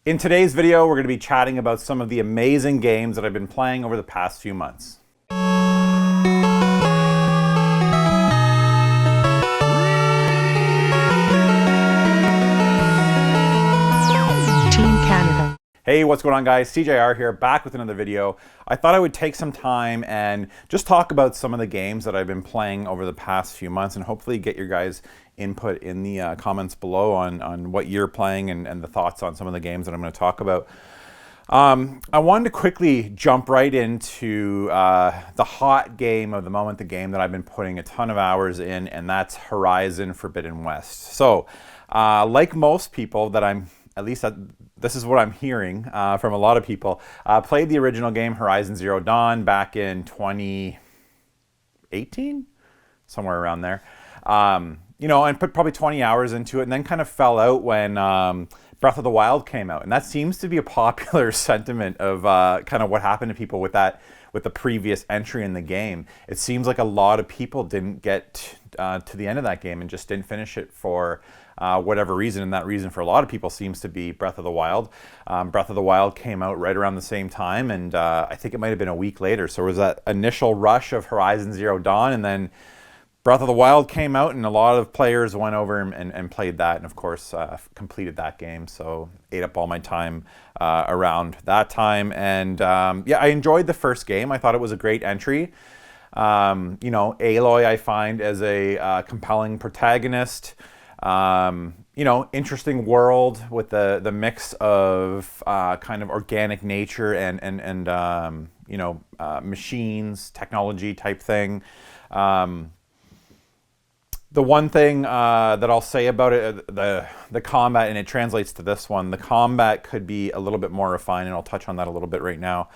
In today's video, we're going to be chatting about some of the amazing games that I've been playing over the past few months. Team Canada. Hey, what's going on, guys? SeeJayAre here, back with another video. I thought I would take some time and just talk about some of the games that I've been playing over the past few months and hopefully get your guys' input in the comments below on what you're playing and the thoughts on some of the games that I'm going to talk about. I wanted to quickly jump right into the hot game of the moment, the game that I've been putting a ton of hours in, and that's Horizon Forbidden West. So, like most people that this is what I'm hearing from a lot of people, played the original game Horizon Zero Dawn back in 2018, somewhere around there. You know, and put probably 20 hours into it, and then kind of fell out when Breath of the Wild came out, and that seems to be a popular sentiment of kind of what happened to people with the previous entry in the game. It seems like a lot of people didn't get to the end of that game and just didn't finish it for whatever reason, and that reason for a lot of people seems to be Breath of the Wild. Breath of the Wild came out right around the same time, and I think it might have been a week later. So it was that initial rush of Horizon Zero Dawn, and then Breath of the Wild came out, and a lot of players went over and played that, and of course completed that game. So ate up all my time around that time, and yeah, I enjoyed the first game. I thought it was a great entry. You know, Aloy I find as a compelling protagonist. You know, interesting world with the mix of kind of organic nature and you know, machines, technology type thing. The one thing that I'll say about it, the combat, and it translates to this one, the combat could be a little bit more refined, and I'll touch on that a little bit right now.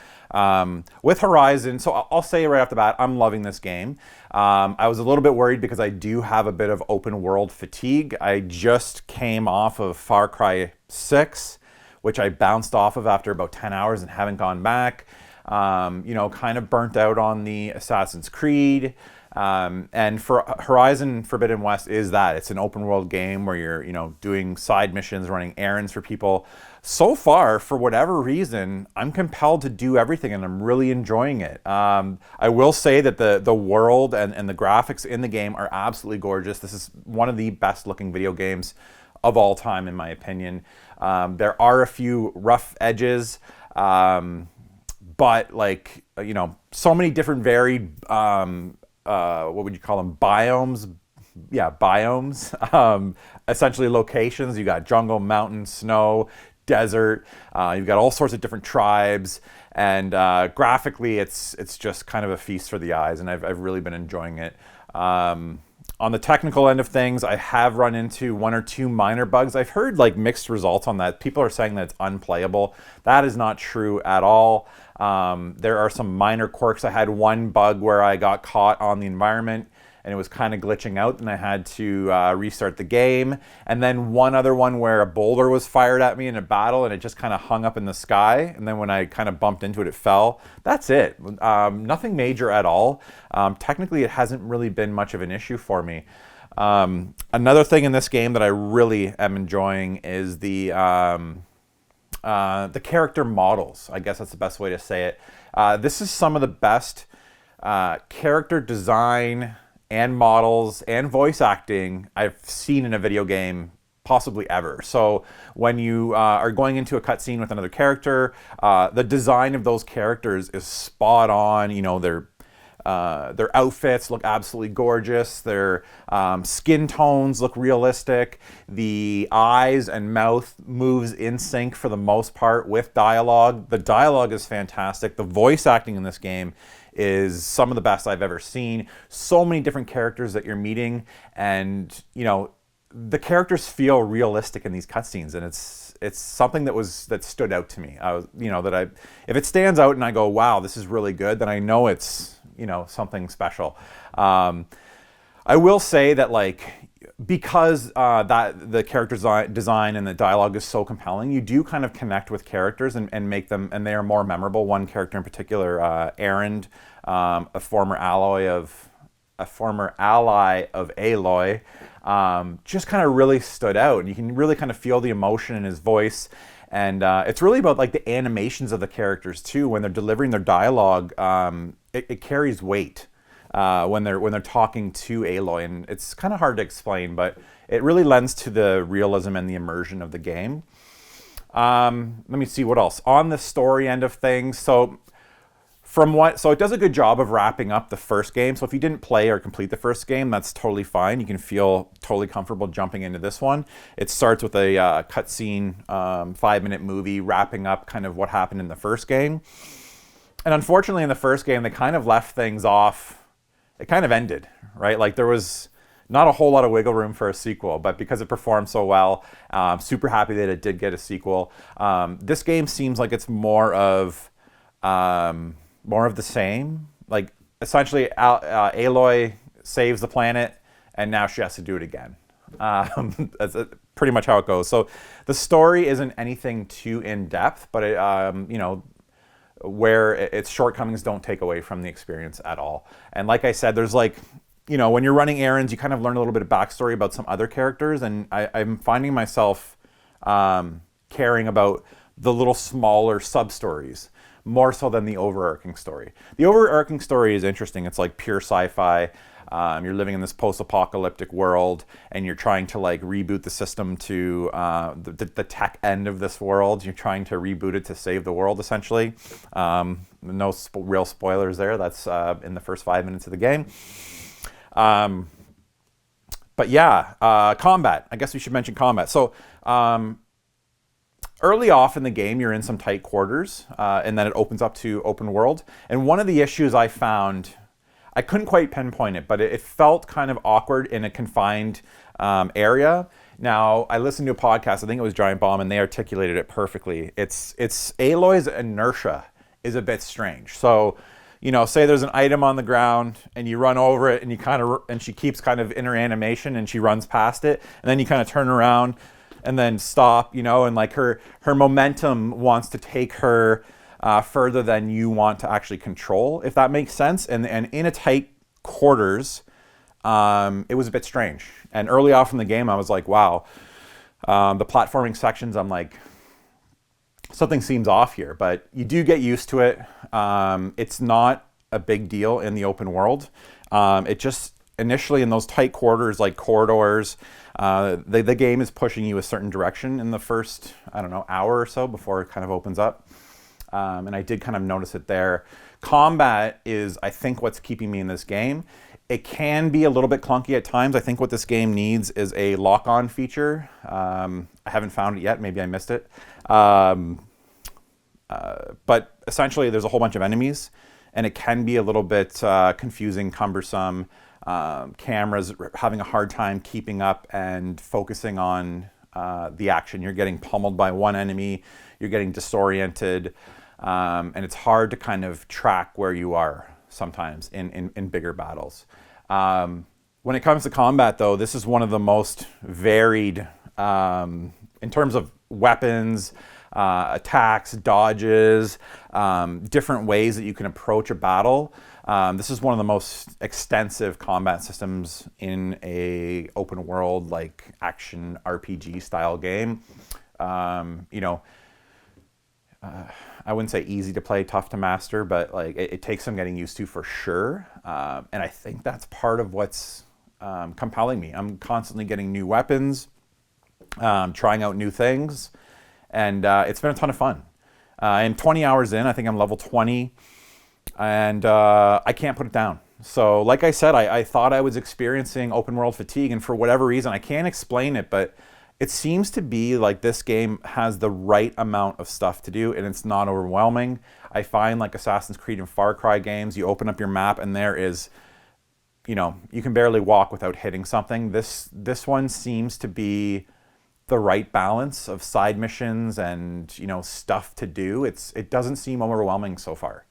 With Horizon, so I'll say right off the bat, I'm loving this game. I was a little bit worried because I do have a bit of open world fatigue. I just came off of Far Cry 6, which I bounced off of after about 10 hours and haven't gone back. You know, kind of burnt out on the Assassin's Creed. And for Horizon Forbidden West is that. It's an open world game where you're, you know, doing side missions, running errands for people. So far, for whatever reason, I'm compelled to do everything, and I'm really enjoying it. I will say that the world and the graphics in the game are absolutely gorgeous. This is one of the best looking video games of all time, in my opinion. There are a few rough edges, but like, you know, so many different varied what would you call them? Biomes? Yeah, biomes. Essentially locations. You got jungle, mountain, snow, desert. You've got all sorts of different tribes, and graphically, it's just kind of a feast for the eyes, and I've really been enjoying it. On the technical end of things, I have run into one or two minor bugs. I've heard like mixed results on that. People are saying that it's unplayable. That is not true at all. There are some minor quirks. I had one bug where I got caught on the environment and it was kind of glitching out, and I had to restart the game. And then one other one where a boulder was fired at me in a battle and it just kind of hung up in the sky. And then when I kind of bumped into it, it fell. That's it. Nothing major at all. Technically, it hasn't really been much of an issue for me. Another thing in this game that I really am enjoying is the character models. I guess that's the best way to say it. This is some of the best character design and models and voice acting I've seen in a video game possibly ever. So when you are going into a cutscene with another character, the design of those characters is spot on. You know, their outfits look absolutely gorgeous. Their skin tones look realistic. The eyes and mouth moves in sync for the most part with dialogue. The dialogue is fantastic. The voice acting in this game is some of the best I've ever seen. So many different characters that you're meeting, and you know, the characters feel realistic in these cutscenes, and it's something that stood out to me. You know, if it stands out and I go, wow, this is really good, then I know it's, you know, something special. I will say that, like, because that the character design and the dialogue is so compelling, you do kind of connect with characters and make them, and they are more memorable. One character in particular, Erend, a former ally of Aloy, just kind of really stood out, and you can really kind of feel the emotion in his voice. And it's really about like the animations of the characters too. When they're delivering their dialogue, it carries weight when they're talking to Aloy, and it's kind of hard to explain, but it really lends to the realism and the immersion of the game. Let me see what else on the story end of things. So it does a good job of wrapping up the first game. So if you didn't play or complete the first game, that's totally fine. You can feel totally comfortable jumping into this one. It starts with a cutscene, 5-minute movie wrapping up kind of what happened in the first game. And unfortunately, in the first game, they kind of left things off. It kind of ended, right? Like there was not a whole lot of wiggle room for a sequel, but because it performed so well, I'm super happy that it did get a sequel. This game seems like it's more of the same. Like essentially, Aloy saves the planet, and now she has to do it again. That's pretty much how it goes. So the story isn't anything too in depth, but it, where its shortcomings don't take away from the experience at all. And like I said, there's like, when you're running errands, you kind of learn a little bit of backstory about some other characters, and I'm finding myself caring about the little smaller sub-stories more so than the overarching story. The overarching story is interesting. It's like pure sci-fi. You're living in this post-apocalyptic world, and you're trying to like reboot the system to the tech end of this world. You're trying to reboot it to save the world, essentially. No real spoilers there. That's in the first 5 minutes of the game. But yeah, combat. I guess we should mention combat. So early off in the game, you're in some tight quarters, and then it opens up to open world. And one of the issues I found, I couldn't quite pinpoint it, but it felt kind of awkward in a confined area. Now, I listened to a podcast, I think it was Giant Bomb, and they articulated it perfectly. It's Aloy's inertia is a bit strange. So, say there's an item on the ground and you run over it, and she keeps kind of in her animation and she runs past it, and then you kind of turn around and then stop, and like her momentum wants to take her further than you want to actually control, if that makes sense. And in a tight quarters, it was a bit strange. And early off in the game, I was like, wow, the platforming sections, I'm like, something seems off here, but you do get used to it. It's not a big deal in the open world. It just initially in those tight quarters, like corridors, the game is pushing you a certain direction in the first, hour or so before it kind of opens up. And I did kind of notice it there. Combat is, I think, what's keeping me in this game. It can be a little bit clunky at times. I think what this game needs is a lock-on feature. I haven't found it yet. Maybe I missed it. But essentially, there's a whole bunch of enemies, and it can be a little bit confusing, cumbersome. Cameras having a hard time keeping up and focusing on the action. You're getting pummeled by one enemy. You're getting disoriented. And it's hard to kind of track where you are sometimes in bigger battles. When it comes to combat, though, this is one of the most varied in terms of weapons, attacks, dodges, different ways that you can approach a battle. This is one of the most extensive combat systems in a open world, like action RPG style game. I wouldn't say easy to play, tough to master, but like it takes some getting used to for sure. And I think that's part of what's compelling me. I'm constantly getting new weapons, trying out new things, and it's been a ton of fun. I'm 20 hours in. I think I'm level 20, and I can't put it down. So like I said, I thought I was experiencing open world fatigue, and for whatever reason, I can't explain it, but it seems to be like this game has the right amount of stuff to do, and it's not overwhelming. I find like Assassin's Creed and Far Cry games, you open up your map and there is, you can barely walk without hitting something. This one seems to be the right balance of side missions and, stuff to do. It doesn't seem overwhelming so far.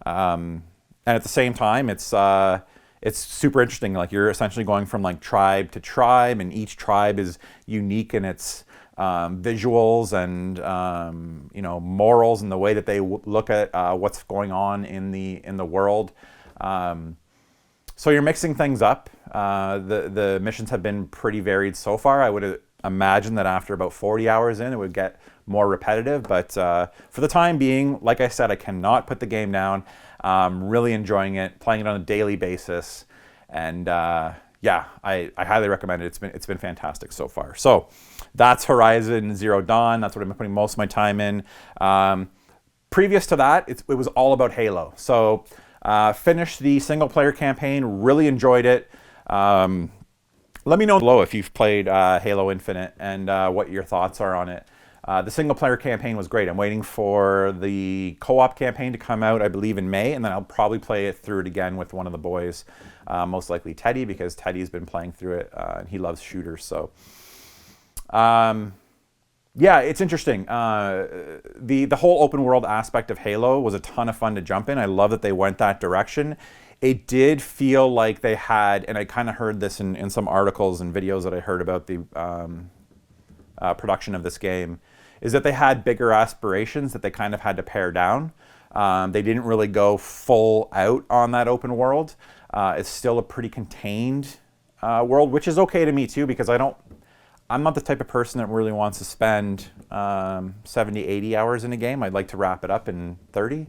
And at the same time, it's super interesting. Like you're essentially going from like tribe to tribe, and each tribe is unique in its visuals and morals and the way that they look at what's going on in the world. So you're mixing things up. The missions have been pretty varied so far. I would imagine that after about 40 hours in, it would get more repetitive. But for the time being, like I said, I cannot put the game down. Really enjoying it, playing it on a daily basis, and yeah, I highly recommend it. It's been fantastic so far. So that's Horizon Zero Dawn. That's what I've been putting most of my time in. Previous to that, it was all about Halo. So finished the single player campaign, really enjoyed it. Let me know below if you've played Halo Infinite and what your thoughts are on it. The single player campaign was great. I'm waiting for the co-op campaign to come out, I believe in May, and then I'll probably play it through it again with one of the boys, most likely Teddy, because Teddy's been playing through it and he loves shooters. So yeah, it's interesting. The whole open world aspect of Halo was a ton of fun to jump in. I love that they went that direction. It did feel like they had, and I kind of heard this in some articles and videos that I heard about the production of this game, is that they had bigger aspirations that they kind of had to pare down. They didn't really go full out on that open world. It's still a pretty contained world, which is okay to me too, because I'm not the type of person that really wants to spend 70, 80 hours in a game. I'd like to wrap it up in 30.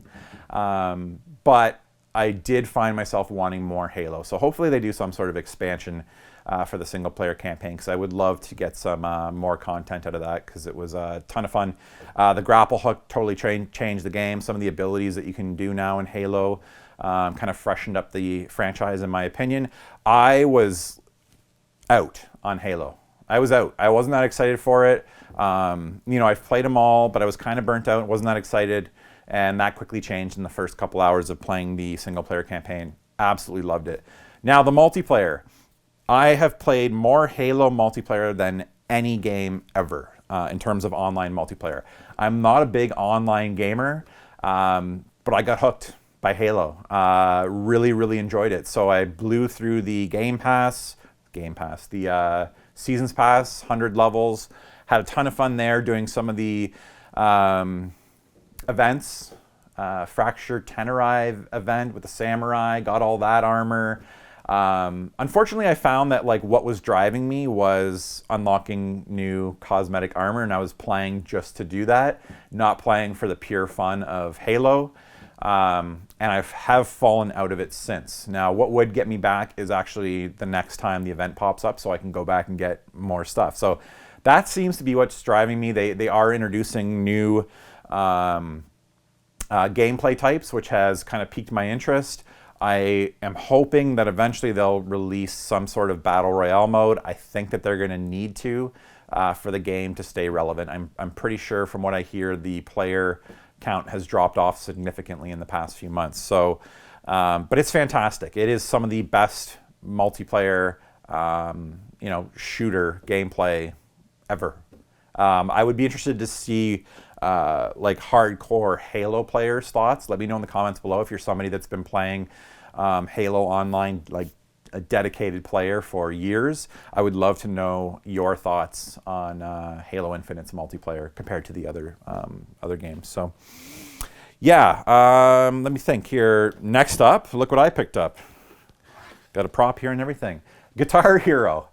But I did find myself wanting more Halo. So hopefully they do some sort of expansion for the single player campaign, because I would love to get some more content out of that, because it was a ton of fun. The grapple hook totally changed the game. Some of the abilities that you can do now in Halo kind of freshened up the franchise, in my opinion. I was out on Halo. I was out. I wasn't that excited for it. You know, I've played them all, but I was kind of burnt out, wasn't that excited, and that quickly changed in the first couple hours of playing the single player campaign. Absolutely loved it. Now the multiplayer. I have played more Halo multiplayer than any game ever in terms of online multiplayer. I'm not a big online gamer, but I got hooked by Halo. Really, really enjoyed it. So I blew through the the Seasons Pass, 100 levels. Had a ton of fun there doing some of the events. Fractured Tenerai event with the samurai, got all that armor. Unfortunately, I found that like what was driving me was unlocking new cosmetic armor, and I was playing just to do that, not playing for the pure fun of Halo. And I have fallen out of it since. Now, what would get me back is actually the next time the event pops up, so I can go back and get more stuff. So that seems to be what's driving me. They are introducing new gameplay types, which has kind of piqued my interest. I am hoping that eventually they'll release some sort of battle royale mode. I think that they're going to need to for the game to stay relevant. I'm pretty sure from what I hear, the player count has dropped off significantly in the past few months. So, but it's fantastic. It is some of the best multiplayer, shooter gameplay ever. I would be interested to see like hardcore Halo players' thoughts. Let me know in the comments below if you're somebody that's been playing Halo online, like a dedicated player for years. I would love to know your thoughts on Halo Infinite's multiplayer compared to the other games. So yeah, let me think here. Next up, look what I picked up. Got a prop here and everything. Guitar Hero.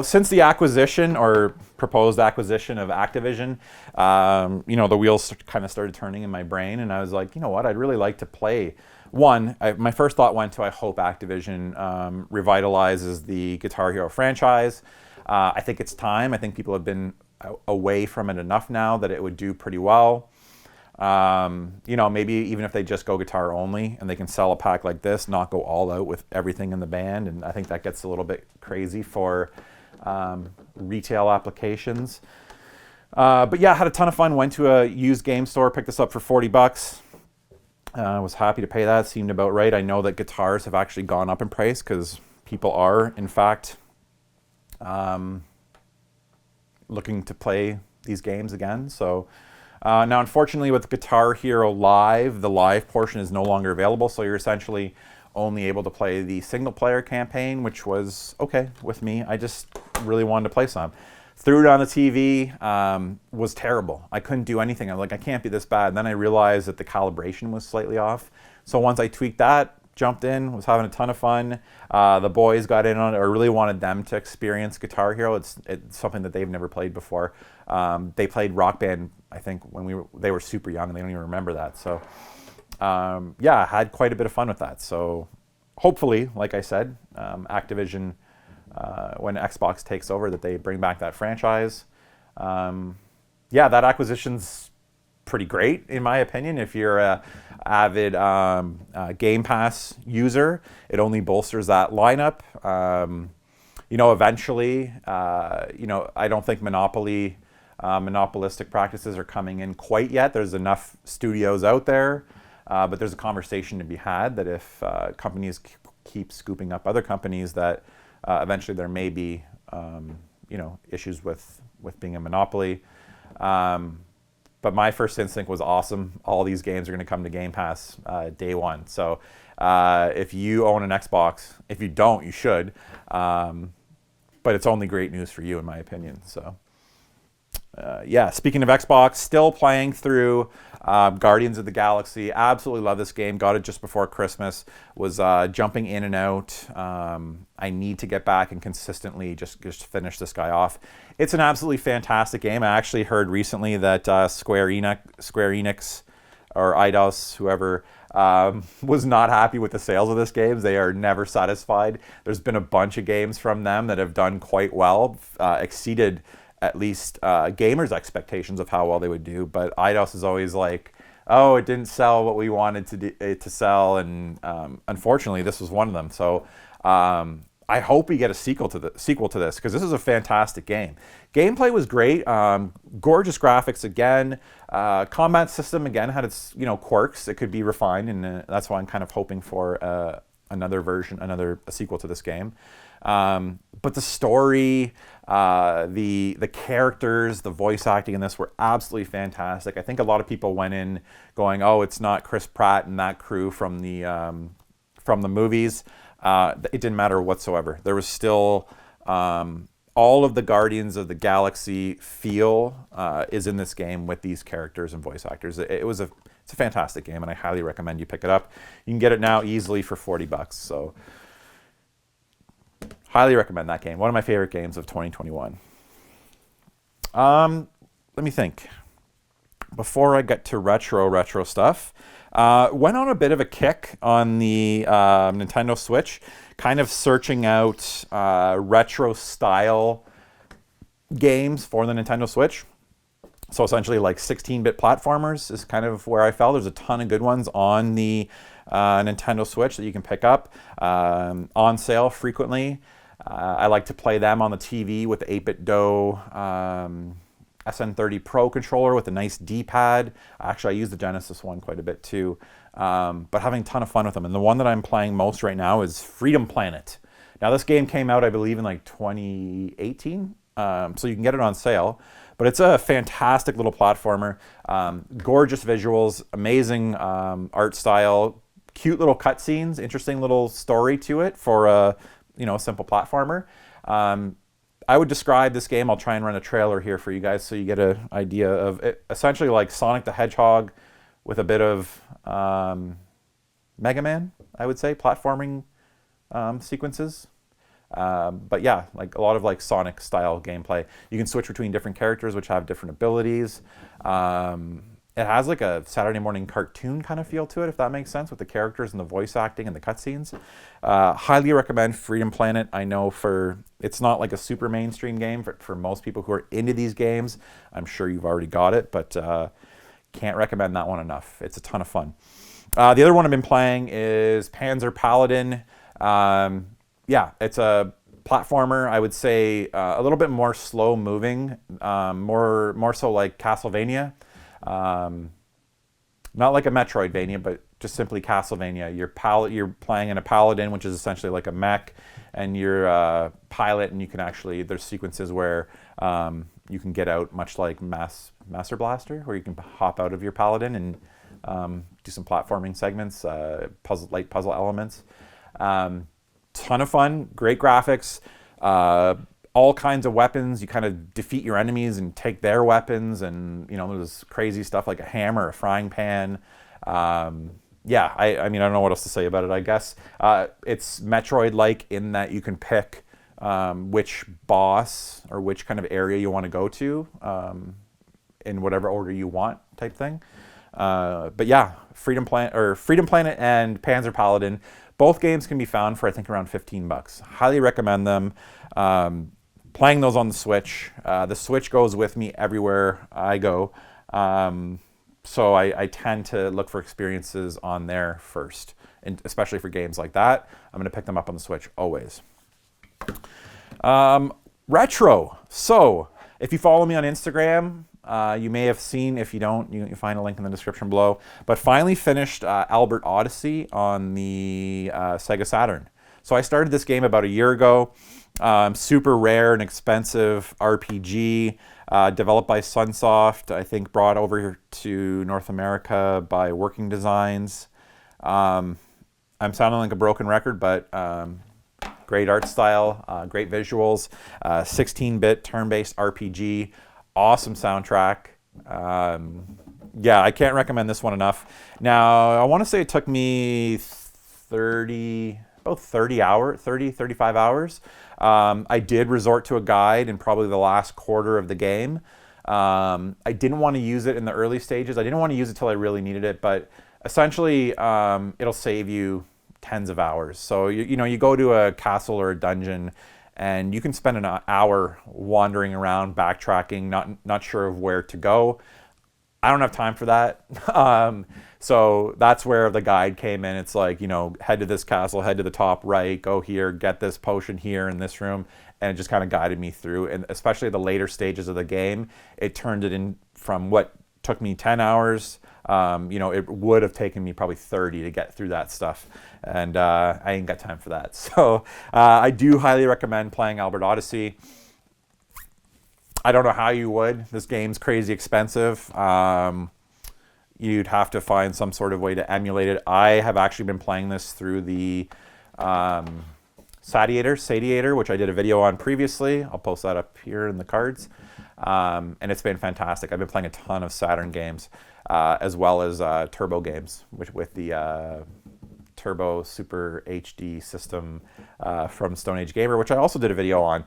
Since the acquisition or proposed acquisition of Activision, the wheels kind of started turning in my brain, and I was like, you know what, I'd really like to play. My first thought went to, I hope Activision revitalizes the Guitar Hero franchise. I think it's time. I think people have been away from it enough now that it would do pretty well. Maybe even if they just go guitar only and they can sell a pack like this, not go all out with everything in the band. And I think that gets a little bit crazy for retail applications. But yeah, had a ton of fun. Went to a used game store, picked this up for $40. Was happy to pay that. Seemed about right. I know that guitars have actually gone up in price because people are, in fact, looking to play these games again. So now, unfortunately, with Guitar Hero Live, the live portion is no longer available. So you're essentially only able to play the single-player campaign, which was okay with me. I just really wanted to play some. Threw it on the TV, was terrible. I couldn't do anything. I'm like, I can't be this bad. And then I realized that the calibration was slightly off. So once I tweaked that, jumped in, was having a ton of fun. The boys got in on it. I really wanted them to experience Guitar Hero. It's something that they've never played before. They played Rock Band, I think, when they were super young, and they don't even remember that. So, yeah, I had quite a bit of fun with that. So, hopefully, like I said, Activision, when Xbox takes over, that they bring back that franchise. Yeah, that acquisition's pretty great, in my opinion. If you're a avid Game Pass user, it only bolsters that lineup. Eventually, I don't think monopolistic practices are coming in quite yet. There's enough studios out there, but there's a conversation to be had that if companies keep scooping up other companies, that eventually there may be, issues with being a monopoly. But my first instinct was awesome. All these games are going to come to Game Pass day one. So if you own an Xbox, if you don't, you should. But it's only great news for you, in my opinion. So yeah, speaking of Xbox, still playing through Guardians of the Galaxy. Absolutely love this game. Got it just before Christmas. Was jumping in and out. I need to get back and consistently just finish this guy off. It's an absolutely fantastic game. I actually heard recently that Square Enix or Eidos, whoever, was not happy with the sales of this game. They are never satisfied. There's been a bunch of games from them that have done quite well, exceeded at least gamers' expectations of how well they would do. But Eidos is always like, oh, it didn't sell what we wanted it to sell, and unfortunately, this was one of them. So I hope we get a sequel to this, because this is a fantastic game. Gameplay was great, gorgeous graphics again. Combat system again had its quirks. It could be refined, and that's why I'm kind of hoping for another sequel to this game. But the story, the characters, the voice acting in this were absolutely fantastic. I think a lot of people went in going, "Oh, it's not Chris Pratt and that crew from the movies." It didn't matter whatsoever. There was still all of the Guardians of the Galaxy feel is in this game with these characters and voice actors. It's a fantastic game, and I highly recommend you pick it up. You can get it now easily for $40. So highly recommend that game. One of my favorite games of 2021. Let me think. Before I get to retro stuff, went on a bit of a kick on the Nintendo Switch, kind of searching out retro style games for the Nintendo Switch. So essentially like 16-bit platformers is kind of where I fell. There's a ton of good ones on the Nintendo Switch that you can pick up on sale frequently. I like to play them on the TV with the 8-bit Do SN30 Pro controller with a nice D-pad. Actually, I use the Genesis one quite a bit too, but having a ton of fun with them. And the one that I'm playing most right now is Freedom Planet. Now, this game came out, I believe, in like 2018, so you can get it on sale. But it's a fantastic little platformer, gorgeous visuals, amazing art style, cute little cutscenes, interesting little story to it for a simple platformer. I would describe this game, I'll try and run a trailer here for you guys so you get an idea of it. Essentially like Sonic the Hedgehog with a bit of Mega Man, I would say, platforming sequences. But yeah, like a lot of like Sonic style gameplay. You can switch between different characters which have different abilities. It has like a Saturday morning cartoon kind of feel to it, if that makes sense, with the characters and the voice acting and the cutscenes. Highly recommend Freedom Planet. I know it's not like a super mainstream game for most people who are into these games. I'm sure you've already got it, but can't recommend that one enough. It's a ton of fun. The other one I've been playing is Panzer Paladin. Yeah, it's a platformer. I would say a little bit more slow moving, more so like Castlevania. Not like a Metroidvania, but just simply Castlevania. You're playing in a paladin, which is essentially like a mech, and you're a pilot, and you can actually, there's sequences where you can get out, much like Master Blaster, where you can hop out of your paladin and do some platforming segments, light puzzle elements. Ton of fun, great graphics, all kinds of weapons. You kind of defeat your enemies and take their weapons, and there's crazy stuff like a hammer, a frying pan. yeah, I mean, I don't know what else to say about it. I guess it's Metroid-like in that you can pick which boss or which kind of area you want to go to in whatever order you want, type thing. But yeah, Freedom Planet and Panzer Paladin, both games can be found for I think around $15. Highly recommend them. Playing those on the Switch. The Switch goes with me everywhere I go. So I tend to look for experiences on there first, and especially for games like that. I'm going to pick them up on the Switch always. Retro. So if you follow me on Instagram, you may have seen. If you don't, you can find a link in the description below. But finally finished Albert Odyssey on the Sega Saturn. So I started this game about a year ago. Super rare and expensive RPG, developed by Sunsoft, I think brought over to North America by Working Designs. I'm sounding like a broken record, but great art style, great visuals, 16-bit turn-based RPG, awesome soundtrack. Yeah, I can't recommend this one enough. Now, I want to say it took me 35 hours. I did resort to a guide in probably the last quarter of the game. I didn't want to use it in the early stages. I didn't want to use it till I really needed it, but essentially it'll save you tens of hours. So you go to a castle or a dungeon and you can spend an hour wandering around, backtracking, not sure of where to go. I don't have time for that. So that's where the guide came in. It's like, head to this castle, head to the top right, go here, get this potion here in this room. And it just kind of guided me through. And especially the later stages of the game, it turned it in from what took me 10 hours. It would have taken me probably 30 to get through that stuff. And I ain't got time for that. So I do highly recommend playing Albert Odyssey. I don't know how you would. This game's crazy expensive. You'd have to find some sort of way to emulate it. I have actually been playing this through the SeeJayAre, which I did a video on previously. I'll post that up here in the cards. And it's been fantastic. I've been playing a ton of Saturn games, as well as Turbo games, with the Turbo Super HD system from Stone Age Gamer, which I also did a video on.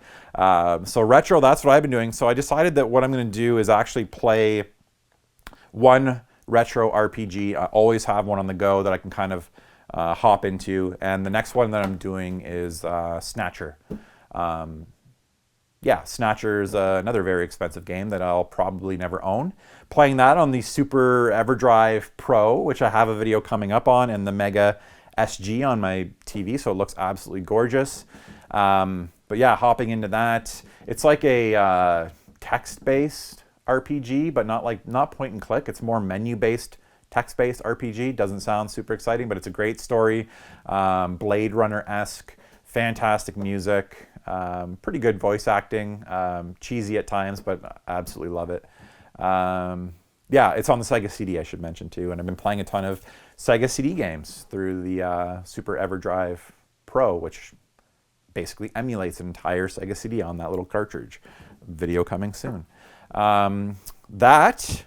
So retro, that's what I've been doing. So I decided that what I'm going to do is actually play one retro RPG. I always have one on the go that I can kind of hop into. And the next one that I'm doing is Snatcher. Snatcher is another very expensive game that I'll probably never own. Playing that on the Super EverDrive Pro, which I have a video coming up on, and the Mega SG on my TV, so it looks absolutely gorgeous. But yeah, hopping into that. It's like a text-based RPG, but not point and click. It's more menu-based, text-based RPG. Doesn't sound super exciting, but it's a great story. Blade Runner-esque, fantastic music, pretty good voice acting, cheesy at times, but absolutely love it. Yeah, it's on the Sega CD, I should mention too, and I've been playing a ton of Sega CD games through the Super EverDrive Pro, which basically emulates an entire Sega CD on that little cartridge. Video coming soon. That,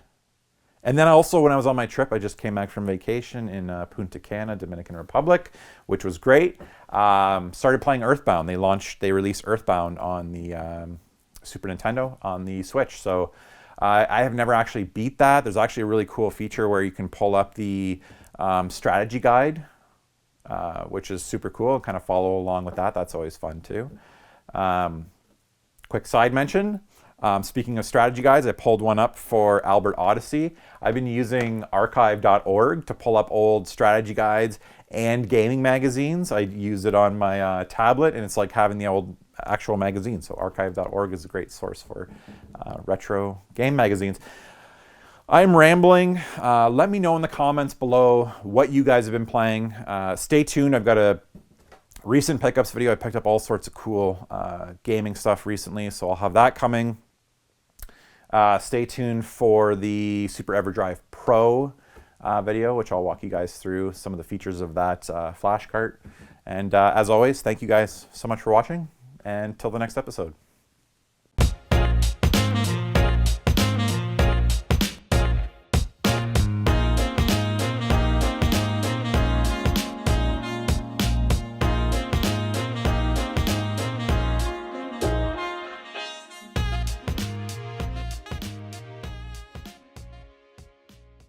and then also when I was on my trip, I just came back from vacation in Punta Cana, Dominican Republic, which was great. Started playing Earthbound. They released Earthbound on the Super Nintendo on the Switch. So I have never actually beat that. There's actually a really cool feature where you can pull up the strategy guide, which is super cool, and kind of follow along with that. That's always fun too. Quick side mention. Speaking of strategy guides, I pulled one up for Albert Odyssey. I've been using archive.org to pull up old strategy guides and gaming magazines. I use it on my tablet, and it's like having the old actual magazine. So archive.org is a great source for retro game magazines. I'm rambling. Let me know in the comments below what you guys have been playing. Stay tuned. I've got a recent pickups video. I picked up all sorts of cool gaming stuff recently, so I'll have that coming. Stay tuned for the Super EverDrive Pro video, which I'll walk you guys through some of the features of that flash cart. And as always, thank you guys so much for watching, and till the next episode.